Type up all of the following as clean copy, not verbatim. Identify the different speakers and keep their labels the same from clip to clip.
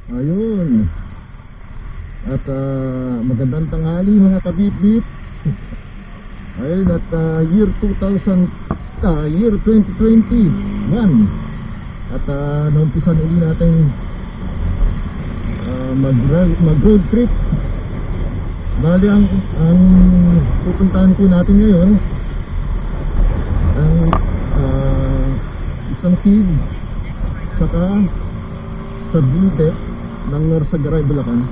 Speaker 1: Ayun. At magandang tanghali mga kabit-bit. Ayun, at year 2021. At naumpisan uli natin mag-road trip. Bali ang pupuntahan po natin ngayon ang isang feed saka sa Binte ng Norsagaray, Bulacan.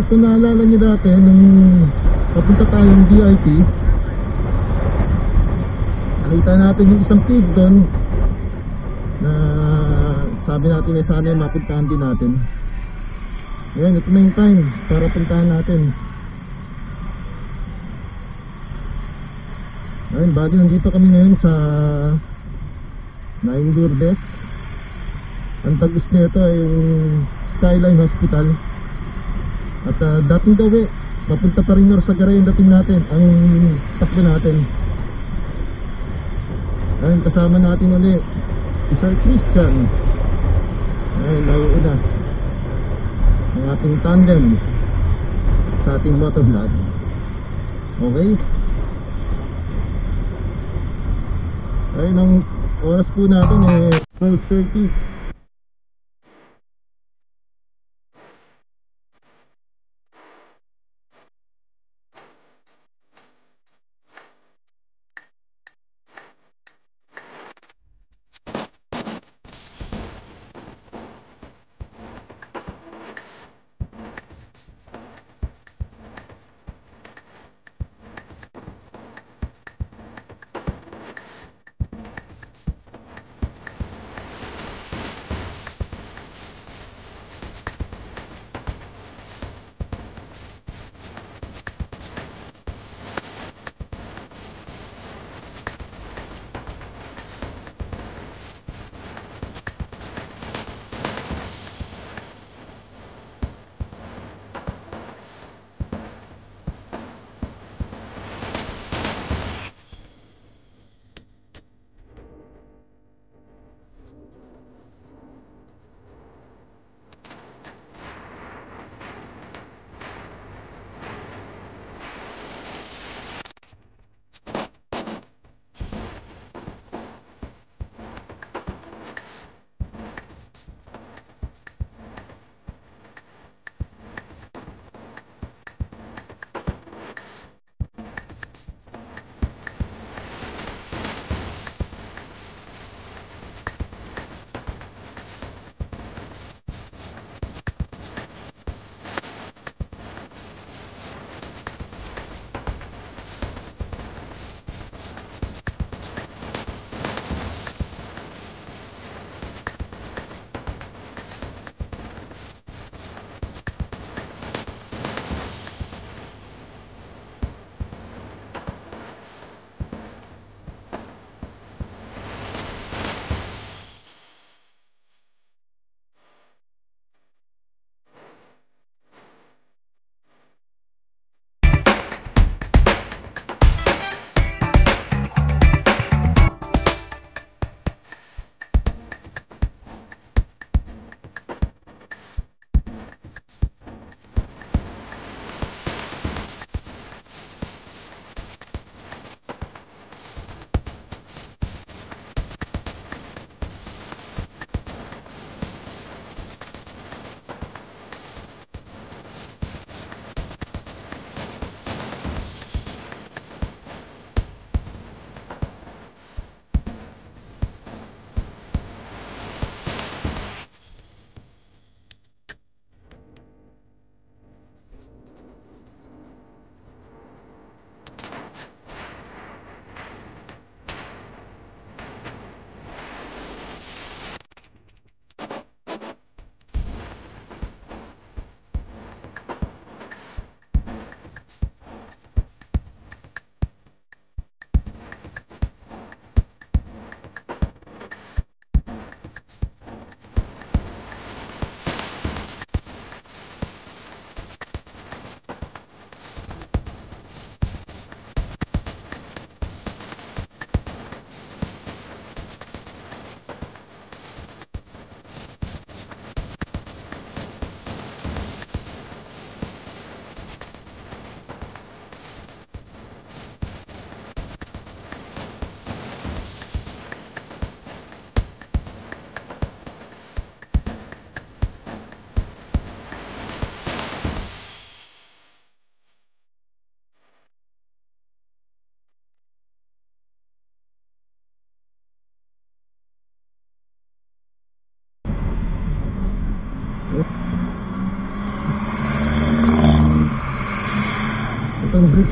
Speaker 1: Kung naalala nyo dati nung papunta tayong VIP, nakita natin yung isang feed doon na sabi natin ay sana mapuntahan din natin. Ngayon, ito na yung time para puntahan natin. Ayun, bali nandito kami ngayon sa Nain Lourdes. Ang tagos nito ay yung Skyline Hospital. At dating gawi, papunta pa rin Norsagaray yung dating natin, ang takbo natin. Ayun, kasama natin ulit si Sir Christian. Ayun, nauuna ang ating tandem sa ating motovlog. Okay? Ayun, ang oras po natin 12:30.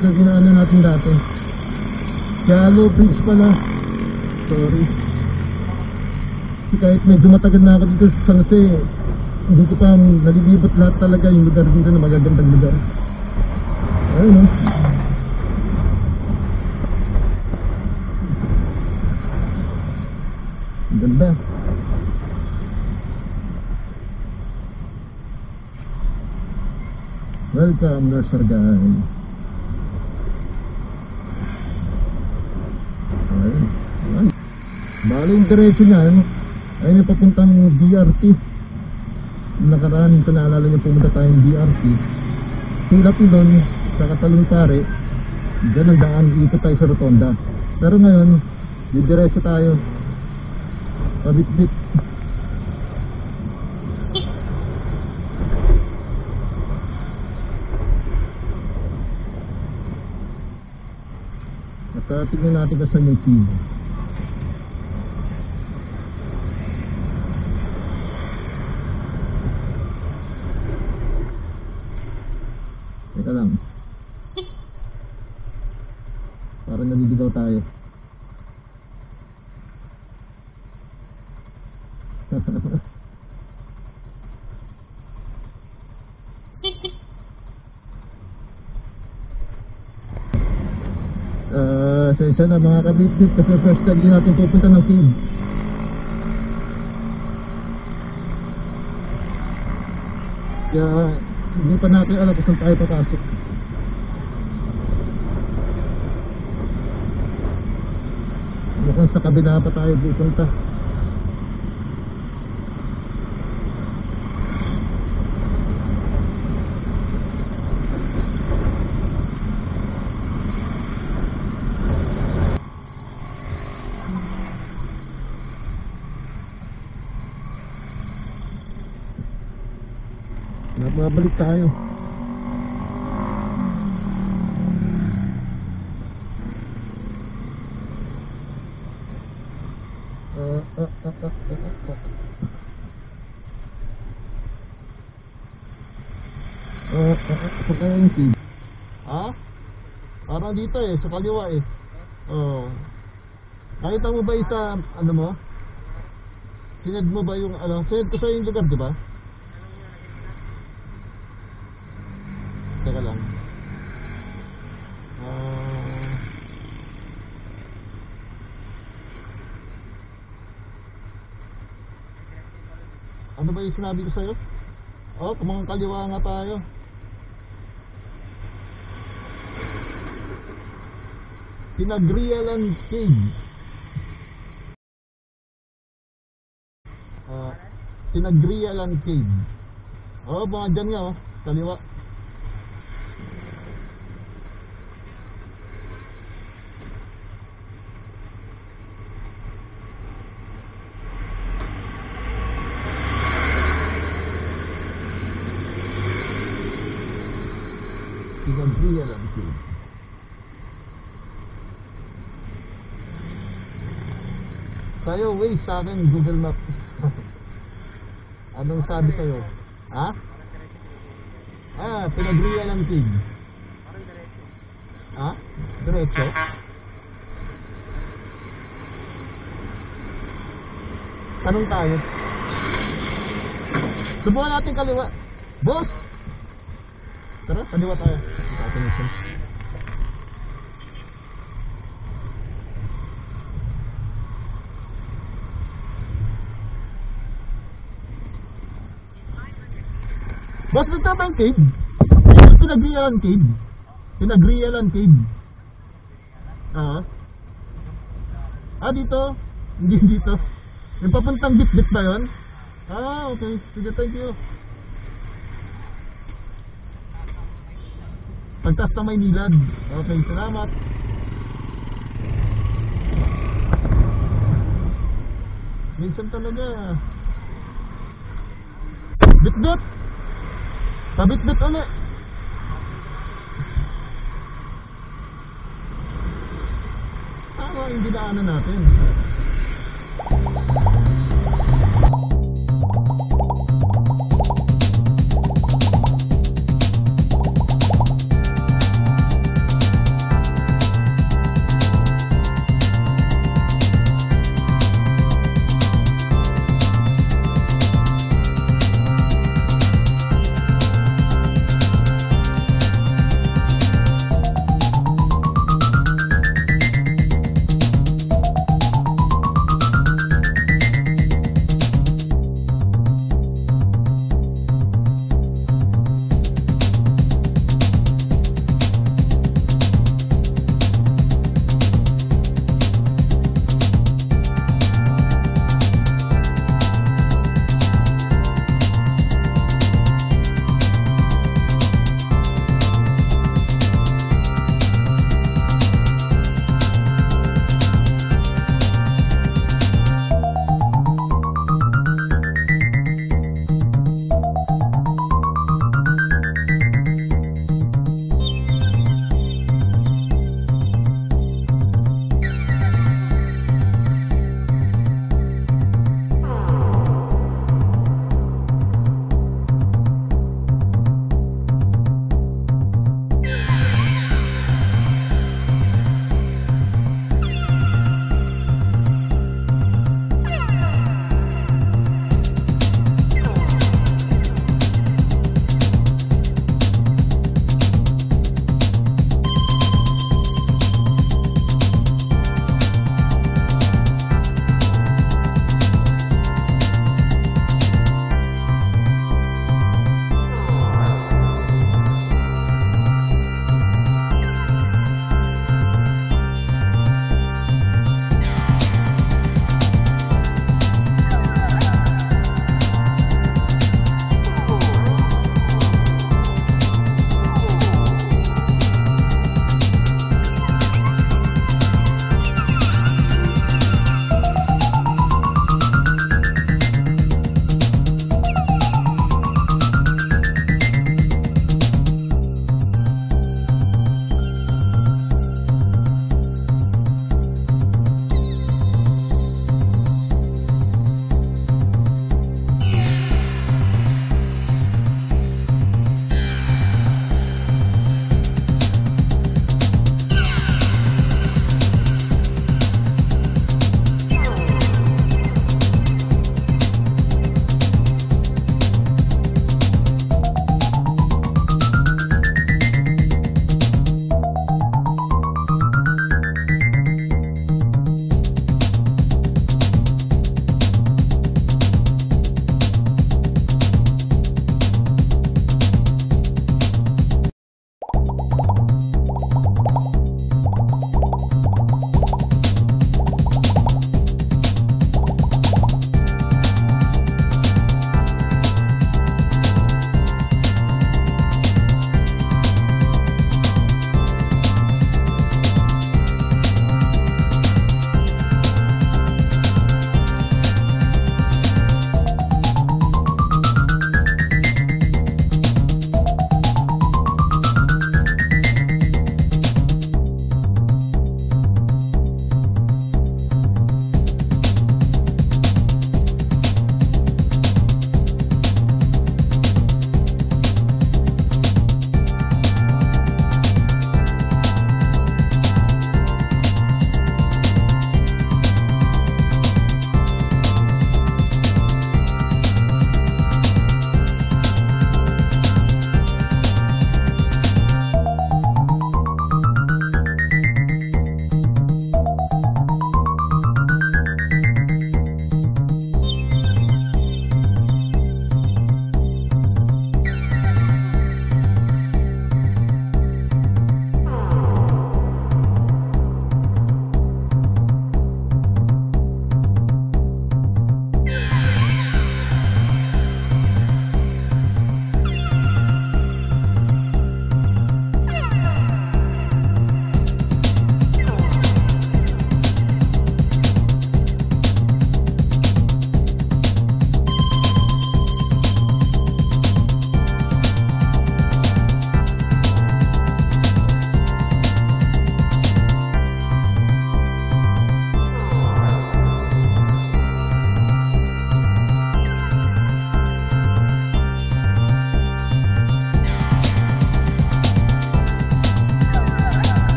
Speaker 1: na ginaano natin dati. Kaya low bridge pala. Sorry. Kahit medyo matagal na ako dito sa San Jose, hindi ko pa nalilibot lahat talaga yung lugar dito na magagandang lugar. Ayun o. Ang ganda. Welcome, Narsargan. Ayun. Ayun. Bali yung diretso niyan ay napapuntang BRT. Nakaraan ko naalala niyo pumunta tayong BRT. Tulad doon sa Katalong Pare, dyan ang daan, ikot tayo sa Rotonda. Pero ngayon, diretso tayo. Pabit-bit. At tignan natin ka sa may team. Teka lang. Parang naliligaw tayo. Isa na mga kabitbit kasi first time din natin pupunta ng cave. Kaya hindi pa natin alam kung saan tayo papasok. Mukhang sa kabila pa tayo pupunta. Mabalik tayo. Sa kayong team. Ha? Parang dito sa kaliwa Oh. Nakita mo ba isa, ano mo? Sinad mo ba yung, sinad ko sa yung lugar, di ba? Teka lang. Ano ba yung sinabi ko sa'yo? Kumang kaliwa nga tayo. Pinagrialan Cave. Pinagrialan Cave. Mga dyan nga kaliwa. Pinagrialan Cave. Sa'yo, Waze, sa akin, Google Maps. Anong sabi sa'yo? Ha? Pinagrialan Cave. Ha? Diretso? Tanong tayo. Subukan natin kaliwa. Boss! Tara, kaliwa tayo. Boss, nagtama yung cave? Pinagrialan Cave. Pinagrialan Cave. Dito? Hindi dito. Yung papuntang bit-bit ba yun? Okay. Sige, thank you. Pagtas na Maynilad. Okay, salamat. Minsan talaga. Bit-bit! Pabit-bit ulit. Yung dinaanan natin.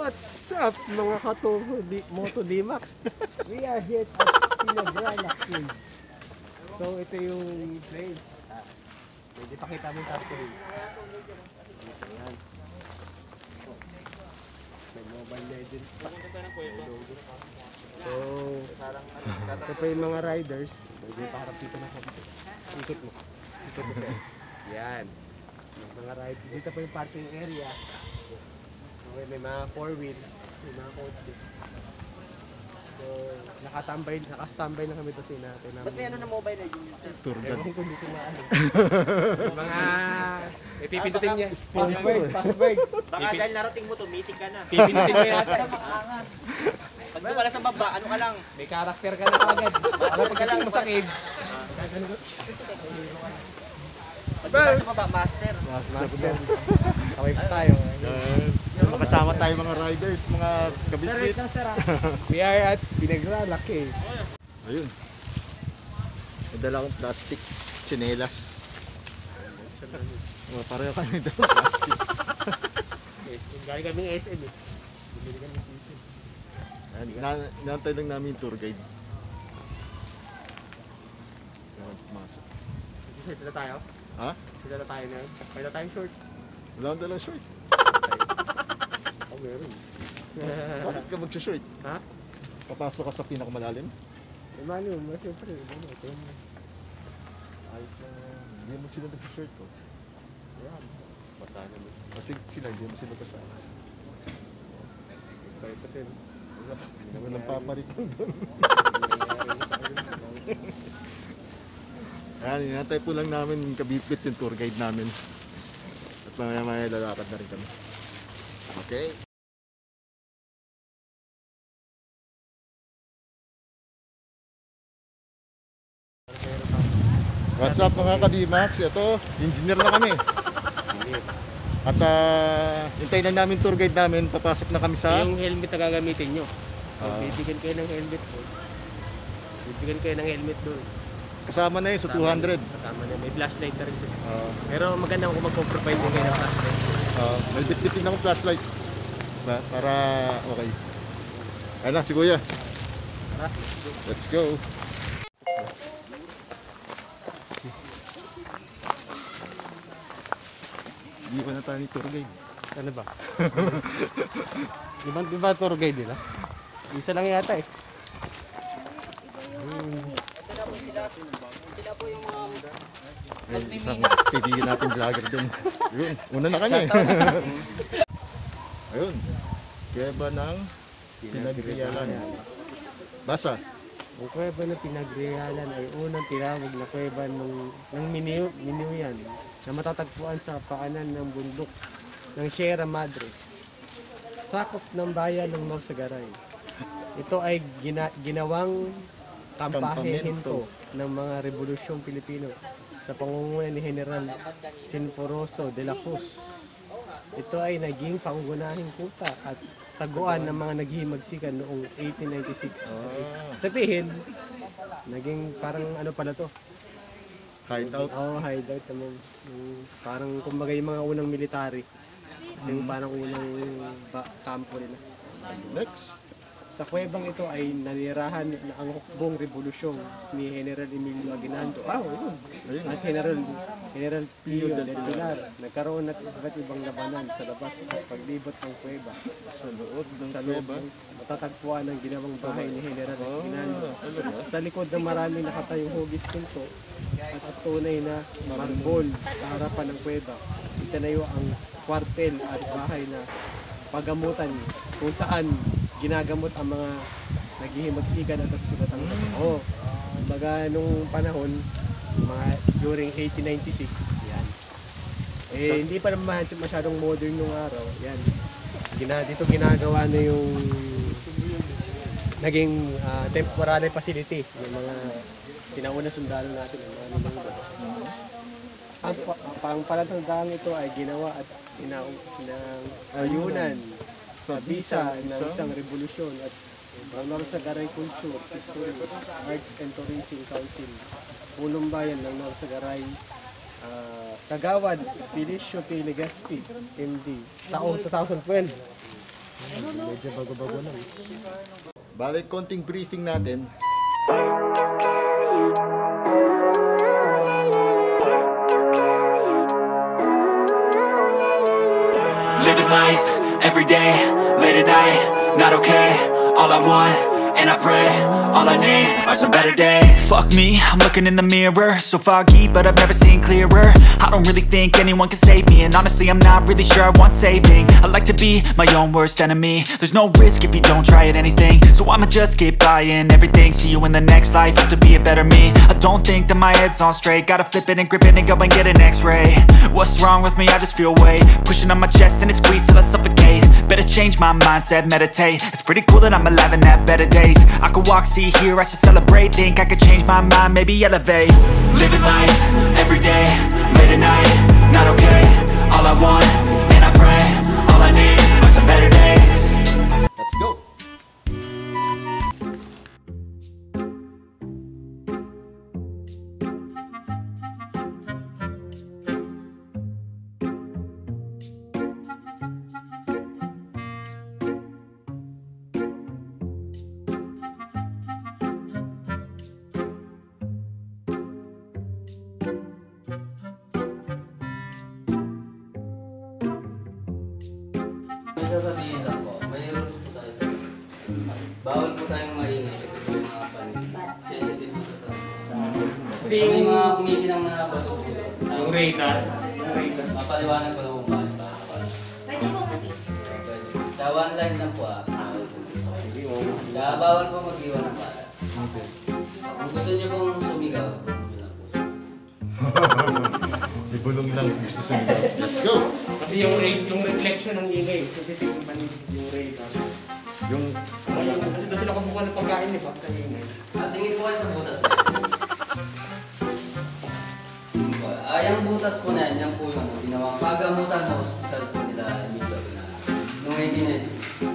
Speaker 2: What's up mga Moto D-Max? We are here at Pinagrana King. So ito yung place. Pwede pakita mo yung top 3. Ayan. May Mobile Legends pa. So, ito pa yung mga riders. Pwede paharap dito na kami. Ikot mo. Ikot mo sir. Yan. Mga riders. Dito pa yung parking area. Okay, may mga 4-wheel, may mga kotse. So, nakastambay na kami ito natin.
Speaker 3: Ba't may ano na mobile na yung
Speaker 1: Tour guide.
Speaker 2: Ewan ko dito na ano. Mga, ipipindutin niya. Password.
Speaker 3: Baka dahil narating mo to, meeting ka na.
Speaker 2: Pipindutin mo yata.
Speaker 3: Pag doon ka lang sa baba, ano ka lang?
Speaker 2: May karakter ka na agad. Ano pagdating mo sa cave?
Speaker 3: Pag doon ka sa baba, master.
Speaker 2: Master. Kaway pa tayo.
Speaker 1: Makasama tayo mga riders, mga kabitbit.
Speaker 2: We are at Pinagrana Cave.
Speaker 1: Ayun. Nadala akong plastic, tsinelas. Pareho kami daw plastic.
Speaker 2: Galing kami ng SM eh. Bumili kami ng SM.
Speaker 1: Inaantay lang namin yung tour guide. Pumasok.
Speaker 2: Short na tayo?
Speaker 1: Ha?
Speaker 2: Sila na tayo na yun. Kaya tayong short.
Speaker 1: Wala akong dalang short.
Speaker 2: Oh, meron.
Speaker 1: Bakit ka mag-short?
Speaker 2: Ha?
Speaker 1: Papasok ka sa pinakamalalim?
Speaker 2: Eh, mali mo. Siyempre. Ito.
Speaker 1: Ayos na. Hindi mo sila nag-short ko.
Speaker 2: Ayan. Bata naman.
Speaker 1: Pati sila, hindi mo sila kasama.
Speaker 2: Kaya kasi.
Speaker 1: Walang paparito doon. Ayan, inantay po lang namin yung kabitbit yung tour guide namin. At mamaya lalakad na rin kami. Okay. What's up mga ka-D-Max? Ito, engineer na kami. At hintayin na namin tour guide namin. Papasok na kami sa...
Speaker 2: Yung helmet na gagamitin nyo. Bibigyan kayo ng helmet doon. Bibigyan kayo ng helmet doon.
Speaker 1: Kasama na yun sa 200.
Speaker 2: Kasama na. May flashlight na rin sila. Pero maganda kung magpo-provide din kayo ng flashlight.
Speaker 1: May bit-bitin akong flashlight. Para okay. Ayun na, si Kuya.
Speaker 2: Tara.
Speaker 1: Let's go. Hindi pa na tayo ni tour guide.
Speaker 2: Ano ba? Di ba tour guide nila? Isa lang yata eh.
Speaker 3: Sila po yung
Speaker 1: Ayun, isang kaibigan natin vlogger dun. Ayun, una na kami. Ayun, kuweba ng Pinagrialan. Basa.
Speaker 2: Ang kuweba ng Pinagrialan ay unang tinawag na kuweba ng Minuyan na matatagpuan sa paanan ng bundok ng Sierra Madre, sakop ng bayan ng Norsagaray. Ito ay ginawang kampamento ng mga Rebolusyong Pilipino sa pangunguna ni General Sinforoso de la Cruz. Ito ay naging pangunahing kuta at taguan ng mga naghihimagsikan noong 1896. Sabihin, naging parang ano pala to?
Speaker 1: Hideout.
Speaker 2: Hideout naman. Parang kumbaga yung mga unang military. Yung parang unang kampo nila.
Speaker 1: Next.
Speaker 2: Sa kuwebang ito ay nanirahan na ang hukbong revolusyon ni General Emilio Aguinaldo. Yun. At General Pio del Pilar. Nagkaroon ng iba't ibang labanan sa labas at paglibot ng kuweba.
Speaker 1: Sa loob ng
Speaker 2: Sa
Speaker 1: kuweba.
Speaker 2: matatagpuan ang ginawang bahay ni General Aguinaldo. Sa likod ng maraming nakatayong hugis pinto at ang tunay na marble sa harapan ng kuweba. Itinayo ang kwartel at bahay na pagamutan kung saan ginagamot ang mga naghihimagsikan at kasusugatan ng tao. Baga nung panahon, mga during 1896, yan. Hindi pa naman masyadong modern nung araw, yan. Dito ginagawa na yung naging temporary facility ng mga sinaunang sundalo natin. Ang palatandaan ito ay ginawa at sinayunan sa bisa ng isang revolusyon at ang Norsagaray Culture, History, Arts and Tourism Council, Pulong Bayan ng Norsagaray, Kagawad Felicio P. Legaspi, MD, taong 2012. Medyo bago-bago lang.
Speaker 1: Balik konting briefing natin.
Speaker 4: Living life, every day, late at night, not okay. All I want, and I pray, all I need are some better days. Fuck me, I'm looking in the mirror, so foggy, but I've never seen clearer. I don't really think anyone can save me, and honestly I'm not really sure I want saving. I like to be my own worst enemy. There's no risk if you don't try at anything, so I'ma just keep buying everything. See you in the next life, have to be a better me. I don't think that my head's on straight, gotta flip it and grip it and go and get an x-ray. What's wrong with me? I just feel weight pushing on my chest and it squeezes till I suffocate. Better change my mindset, meditate. It's pretty cool that I'm alive and have better days. I could walk, see, hear, I should celebrate. Think I could change my mind, maybe elevate. Living life, every day, late at night, not okay. All I want, and I pray, all I need are some better days.
Speaker 1: Let's go!
Speaker 5: May sasabihin lang po, may rules po tayo sa bawal po tayong maingay kasi po yung mga sensitive po sa sound.
Speaker 2: Kasi
Speaker 5: May
Speaker 2: yung,
Speaker 5: mga kumikinang na bato po.
Speaker 2: yung radar,
Speaker 5: Mapaliwanag ko lang kung bakit ba.
Speaker 6: Pwede po kami.
Speaker 5: Kaya one line lang po Kaya bawal po mag-iwan ng bata. Kung gusto niyo pong sumigaw, yun lang po.
Speaker 1: Ibulong lang gusto sumigaw. Let's go!
Speaker 2: kasi yung reflection ng ingay, sensitive yung panig yung radar.
Speaker 1: Yung
Speaker 2: Kasi doon sila kumukuha ng pagkain, di ba? Sa ingay.
Speaker 5: Tingin po kayo sa butas na yung butas po na yan po yung ginawang pagamutan na hospital po nila Emilio na noong 1896.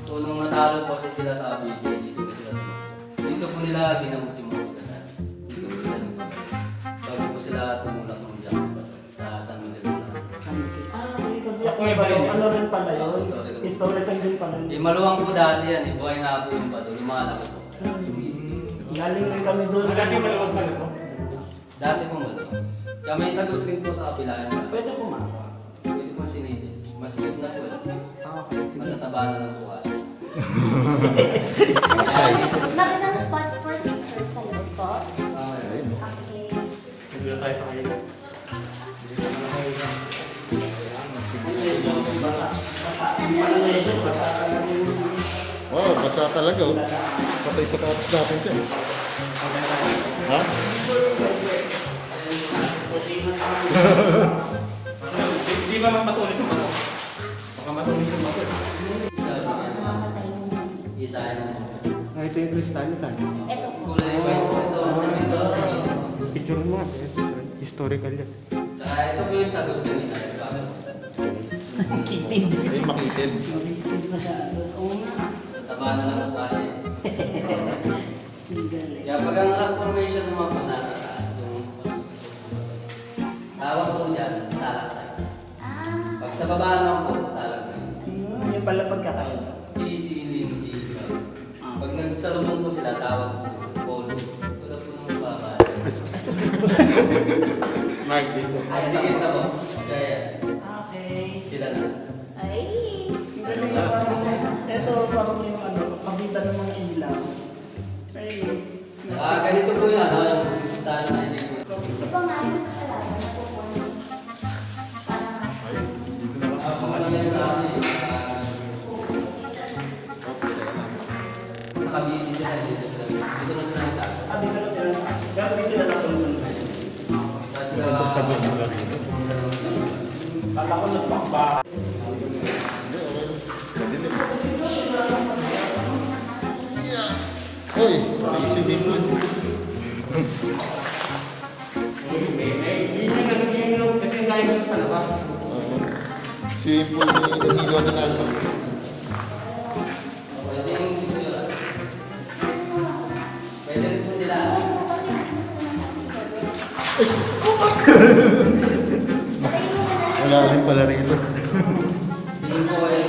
Speaker 5: So nung natalo po sila sa ABD, dito po sila tumakbo. Dito po nila ginamot yung mga hospital. Dito po sila nung bago po sila tumulak ng dyan sa San Miguel.
Speaker 2: Ako iba rin. Ano rin pala yun? Historical din pala.
Speaker 5: Maluwang po dati yan buhay nga po yung bato, lumalaki po. Sumisig.
Speaker 2: Galing rin kami doon. Dati maluwag pala po?
Speaker 5: Dati po maluwang. Kaya may tagos rin po sa kapilaan.
Speaker 2: Pwede pumasok.
Speaker 5: Pwede po sinipin. Mas deep na po. Matataba na ng buka.
Speaker 6: Magandang spot for picture sa loob po.
Speaker 5: Okay.
Speaker 6: Okay.
Speaker 2: Hindi na tayo sa kayo.
Speaker 1: wow, basa talaga oh. Patay sa kats natin dyan. Ha?
Speaker 2: Hindi ba mapatuloy sa bato? Baka matuloy sa bato.
Speaker 6: Mamatay niyo.
Speaker 5: Isa yan.
Speaker 2: Ito yung kristalyo kan.
Speaker 6: Ito po.
Speaker 5: Kulay white po ito. Nandito sa gilid.
Speaker 2: Picture mo nga. Historical yan.
Speaker 5: Tsaka ito po yung tagos kanina.
Speaker 1: Ay, makitid.
Speaker 5: Taba na ng buka siya. Kaya pag ang rock formation naman po nasa taas, yung tawag po dyan, stalactite. Pag sa baba naman po, stalagmite.
Speaker 2: Yung pala pagkakaiba.
Speaker 5: C, C, Lim, G, G. Pag nagsalubong po sila, tawag po, polo. Tulad po ng baba.
Speaker 2: Mark dito.
Speaker 5: At dikit na po. Kaya
Speaker 6: Okay.
Speaker 5: sila na.
Speaker 6: Ay.
Speaker 7: Ito parang yung kabitan ng mga ilaw. Ay,
Speaker 5: Ganito po yun, yung style na yun.
Speaker 6: Ito pa nga yung sa talaga na po po. Parang
Speaker 5: Ako lang yan sa akin. Sa kabili sila dito. Dito na sila nagtago.
Speaker 7: dito na sila. Gagawin sila na tulungan. Kala ko nagpakba.
Speaker 1: Hoy, may swimming pool.
Speaker 2: Ito yung gaya sa palabas.
Speaker 1: Swimming pool ni Emilio na nalito.
Speaker 5: Pwede yung gusto nyo. Pwede rin po sila.
Speaker 1: Wala rin pala rito.
Speaker 5: Tingin po kayo.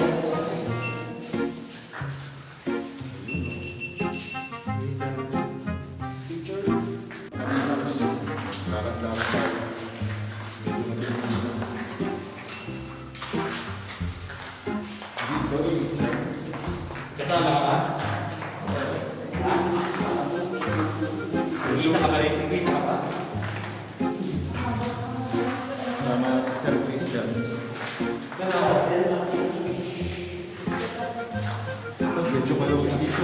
Speaker 3: Kasama ka ba? Ha? Nag-iisa ka ba rin? Nag-iisa ka ba?
Speaker 1: Sama Sir Christian. Ito, medyo malawag dito.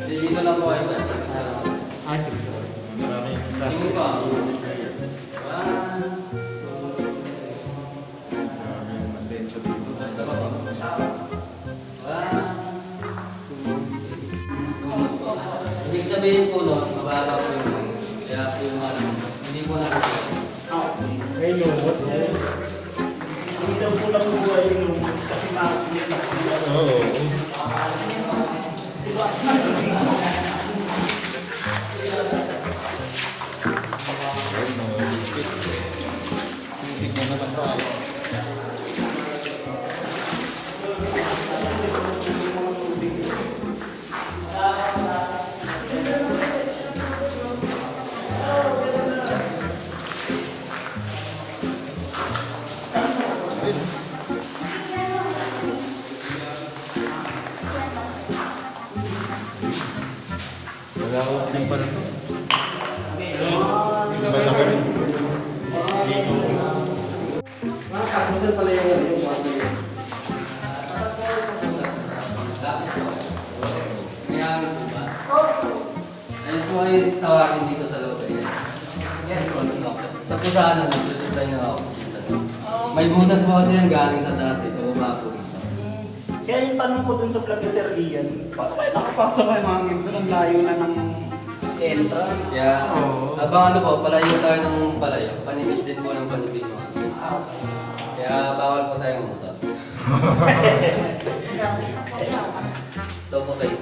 Speaker 5: Dito lang po kayo.
Speaker 1: Maraming
Speaker 5: Tingin pa.
Speaker 1: maraming attention dito.
Speaker 5: Sa baba. Ibig sabihin po nun, mababa po yung mga. Kaya po yung hindi po nakasama.
Speaker 7: May lumot. Hindi daw po lang po yung lumot kasi makikita ko.
Speaker 1: Oo. Malawak din pala ito. Malaki rin.
Speaker 5: Kakamusan pala yung kwarto yun. May hangin po ba? Ayun po ay tawagin dito sa loob. Sa pusahan na nagsusupply na ako sa loob. May butas po kasi yan galing sa taas eh. Pababa po.
Speaker 7: Kaya yung tanong ko dun sa vlog ni Sir Ian, paano kayo nakapasok kayo mga game doon? Ang layo na ng entrance.
Speaker 5: Kaya, abang ano po, palayo tayo ng palayo. Panipis din po ng panipis mo. Kaya bawal po tayo mamuta. So, okay.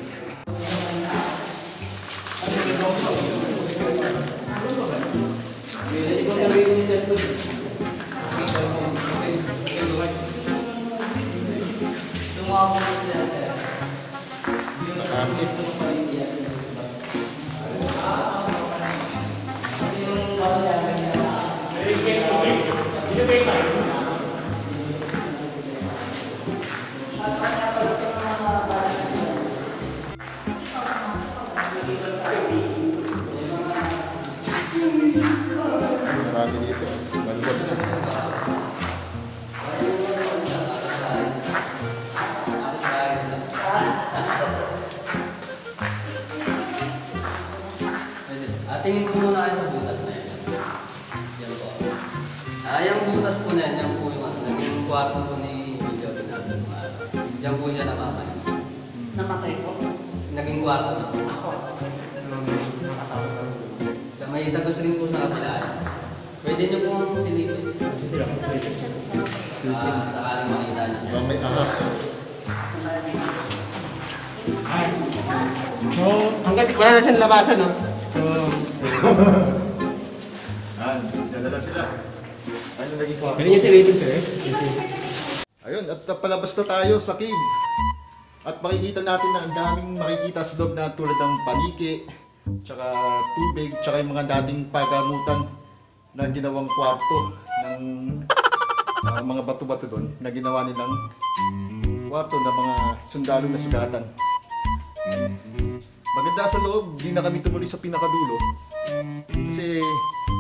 Speaker 7: Ikaw na rin yung Sir Ian.
Speaker 1: Marami dito. Maluwag na.
Speaker 5: Tingin ko muna kayo sa butas na yan. Yan po. Yung butas po na yan, yan po yung naging kwarto po ni Emilio Aguinaldo. Diyan po siya namatay.
Speaker 7: Namatay po.
Speaker 5: Naging kwarto na po.
Speaker 7: Ako.
Speaker 5: Sa may tagos rin po sa kabila. Pwede niyo pong silipin. Sakalang makita niyo.
Speaker 1: Baka may ahas.
Speaker 2: So, hanggang wala na siyang labasan, no? So,
Speaker 1: Dyan na lang sila. Ano naging kwarto?
Speaker 2: ganun yung silipin, sir.
Speaker 1: Ayun, at palabas na tayo sa cave. At makikita natin na ang daming makikita sa loob na tulad ng paniki, tsaka tubig, tsaka yung mga dating pagamutan na ginawang kwarto ng mga bato-bato doon na ginawa nilang kwarto ng mga sundalo na sugatan. Maganda sa loob, di na kami tumuloy sa pinakadulo kasi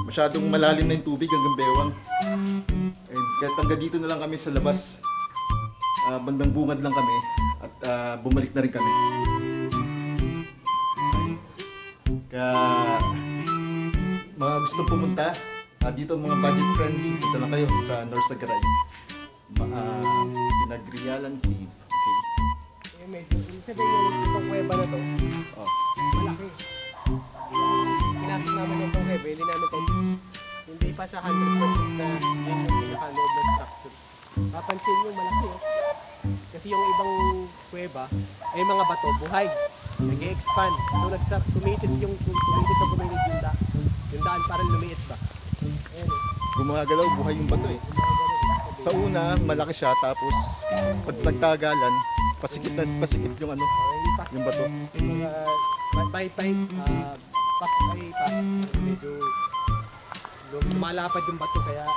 Speaker 1: masyadong malalim na yung tubig hanggang bewang. And kahit hanggang dito na lang kami sa labas, bandang bungad lang kami at bumalik na rin kami. Kaya mga gustong pumunta dito, mga budget friendly, dito lang kayo sa North Sagaray, Pinagrialan Cave. Okay?
Speaker 2: Medyo, sabihin yung itong kuweba na to,
Speaker 1: Oh.
Speaker 2: malaki. Pinasok namin yung itong kuweba, hindi namin ito, hindi pa sa 100% na yun yung pinaka-loob na structure. Papansin mo, malaki, oh. Kasi yung ibang kuweba, ay mga bato, buhay, nag-expand. So, tumitit yung daan parang lumiit ba? Ayan, eh.
Speaker 1: Gumagalaw, buhay yung bato eh. Sa una, malaki siya, tapos pag nagtagalan, pasikip na pasikip yung ano, yung bato.
Speaker 2: Yung mga by medyo lumalapad yung bato kaya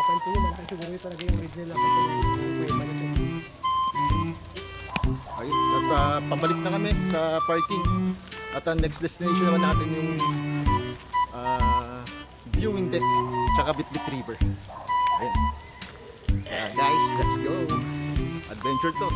Speaker 2: pansin mo malaki siguro yung talaga yung original na bato ng kuweba nito.
Speaker 1: Ayun, at pabalik na kami sa parking. At ang next destination naman natin yung viewing deck tsaka Bitbit River. Ayun. Guys, let's go. Adventure to.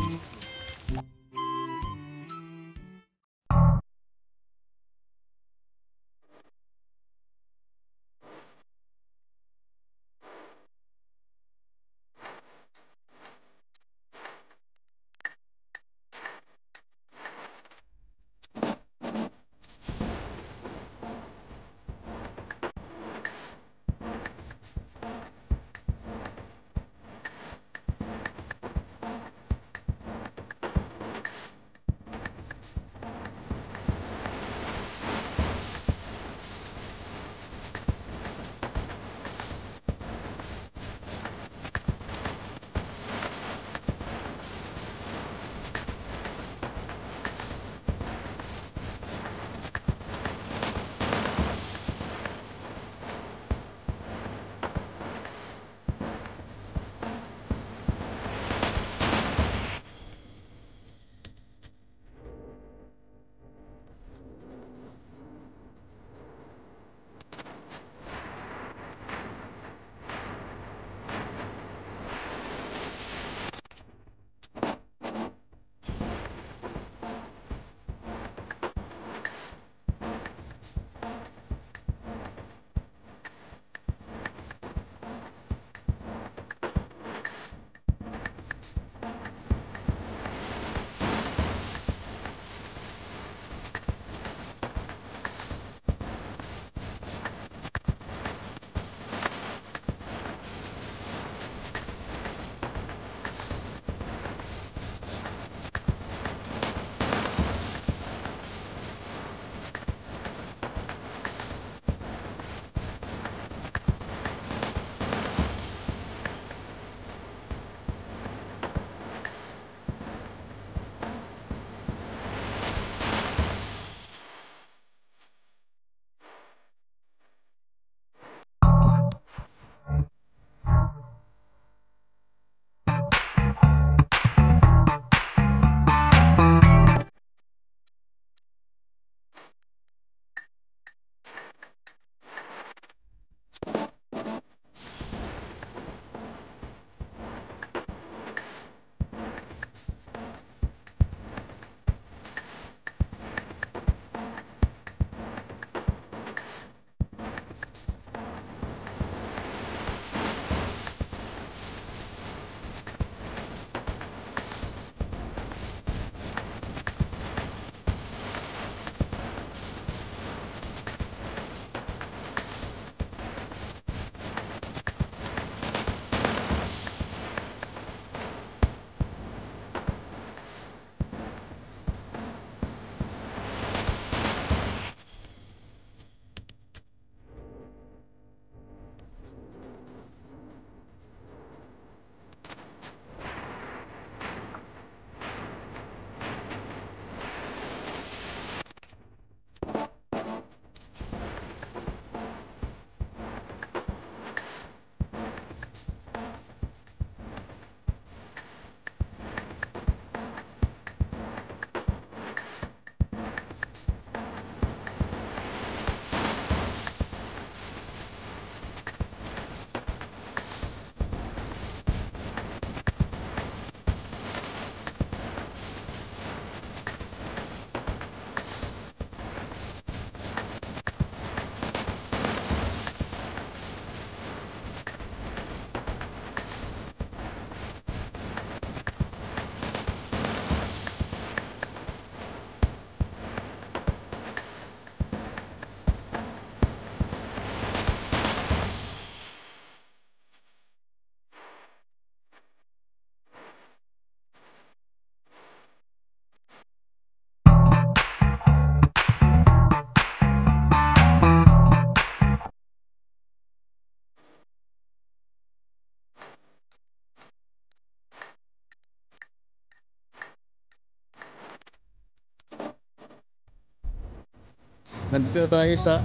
Speaker 1: Nandito na tayo sa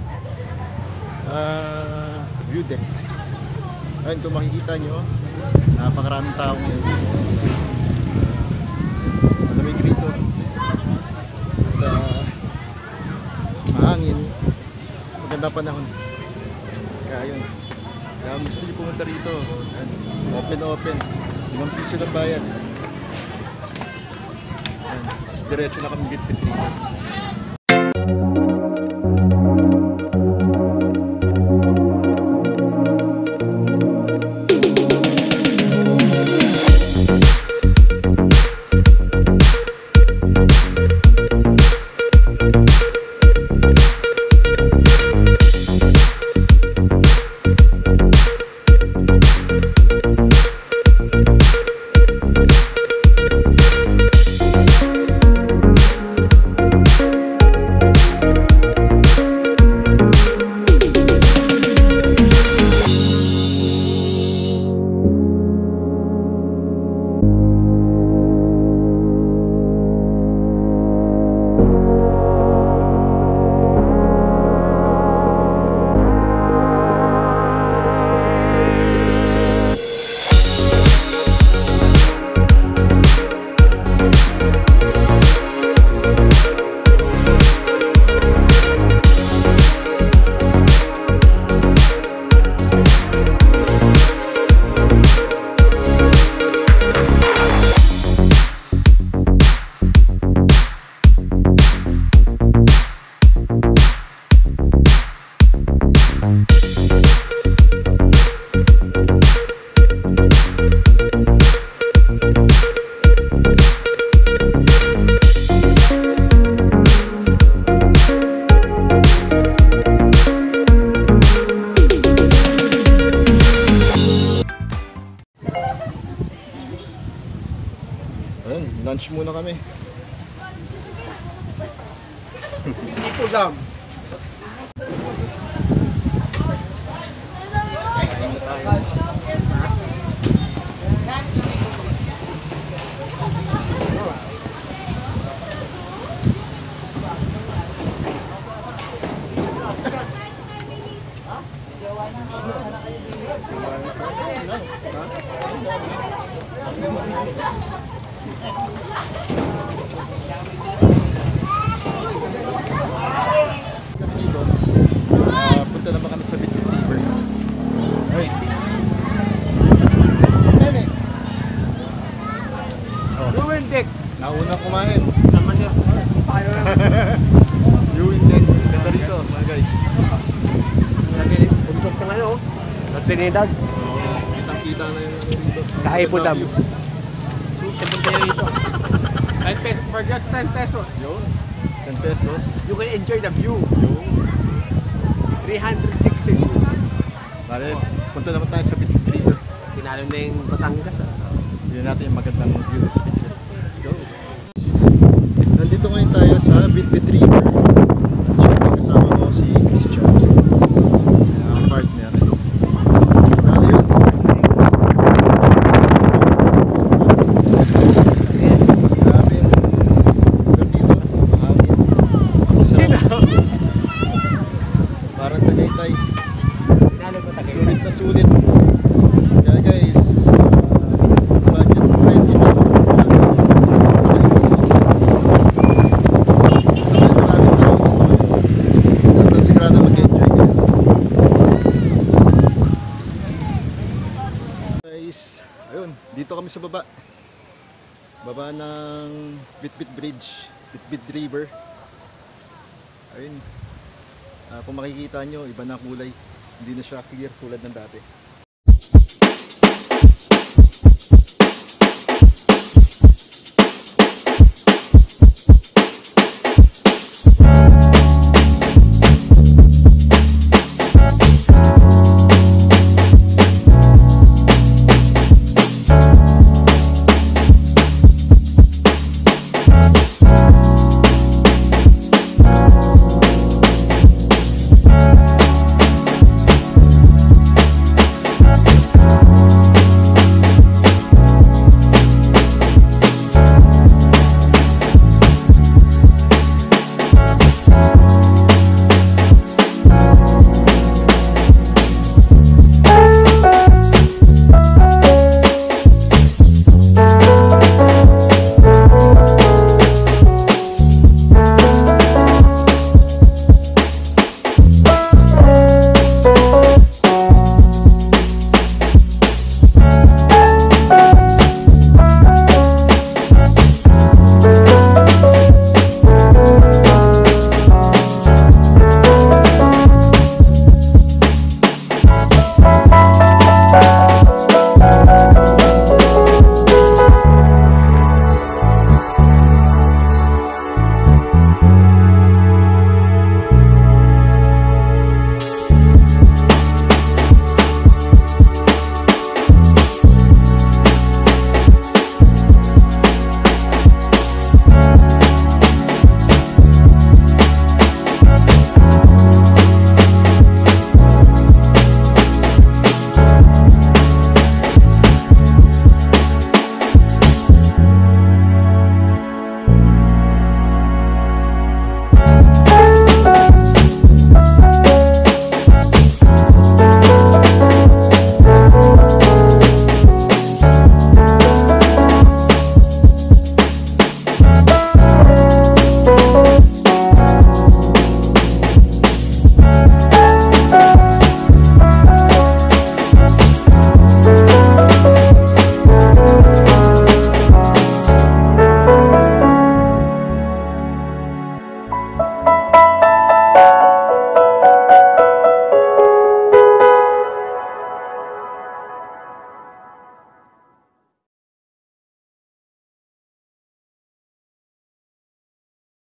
Speaker 1: view deck. Ayun, kung makikita nyo, napakaraming tao ngayon. Malamig rito. At mahangin. Maganda panahon. Kaya yun. Kaya gusto nyo pumunta rito. Ayan, open. 5 piso lang bayad. Ayan, tapos diretso na kami Bitbit River. Ayun, lunch muna kami.
Speaker 2: Ito dam.
Speaker 1: Punta naman kami sa Bitbit River. Ay.
Speaker 2: Ruin deck.
Speaker 1: Nauna kumain.
Speaker 2: Naman niya.
Speaker 1: Viewing deck. Ganda rito mga guys.
Speaker 2: Puntok na ngayon. Sa Trinidad.
Speaker 1: Kitang-kita na yung dito.
Speaker 2: Kaipo
Speaker 1: Ganda
Speaker 2: dam.
Speaker 1: view.
Speaker 2: Punta rito. 10 pesos. For just 10 pesos.
Speaker 1: Yun. 10 pesos.
Speaker 2: You can enjoy the view.
Speaker 1: Yun.
Speaker 2: 360 view.
Speaker 1: Bale, punta naman tayo sa Bitbit River.
Speaker 2: Tinalo na yung Batangas.
Speaker 1: Tignan natin yung magandang view sa Bitbit. Let's go. Nandito ngayon tayo sa Bitbit River. At syempre kasama ko si Christian. Ang partner. Ano yun? Grabe yung lugar dito. Mahangin. Masarap. Parang Tagaytay.
Speaker 2: Tinalo ko tagay.
Speaker 1: Sulit na sulit. Kaya guys, budget friendly na. Sa mga maraming tao dito. At sigurado mag-enjoy kayo. Guys, ayun, dito kami sa baba. Baba ng Bitbit Bridge, Bitbit River. Ayun. Kung makikita nyo, iba na kulay. Hindi na siya clear tulad ng dati.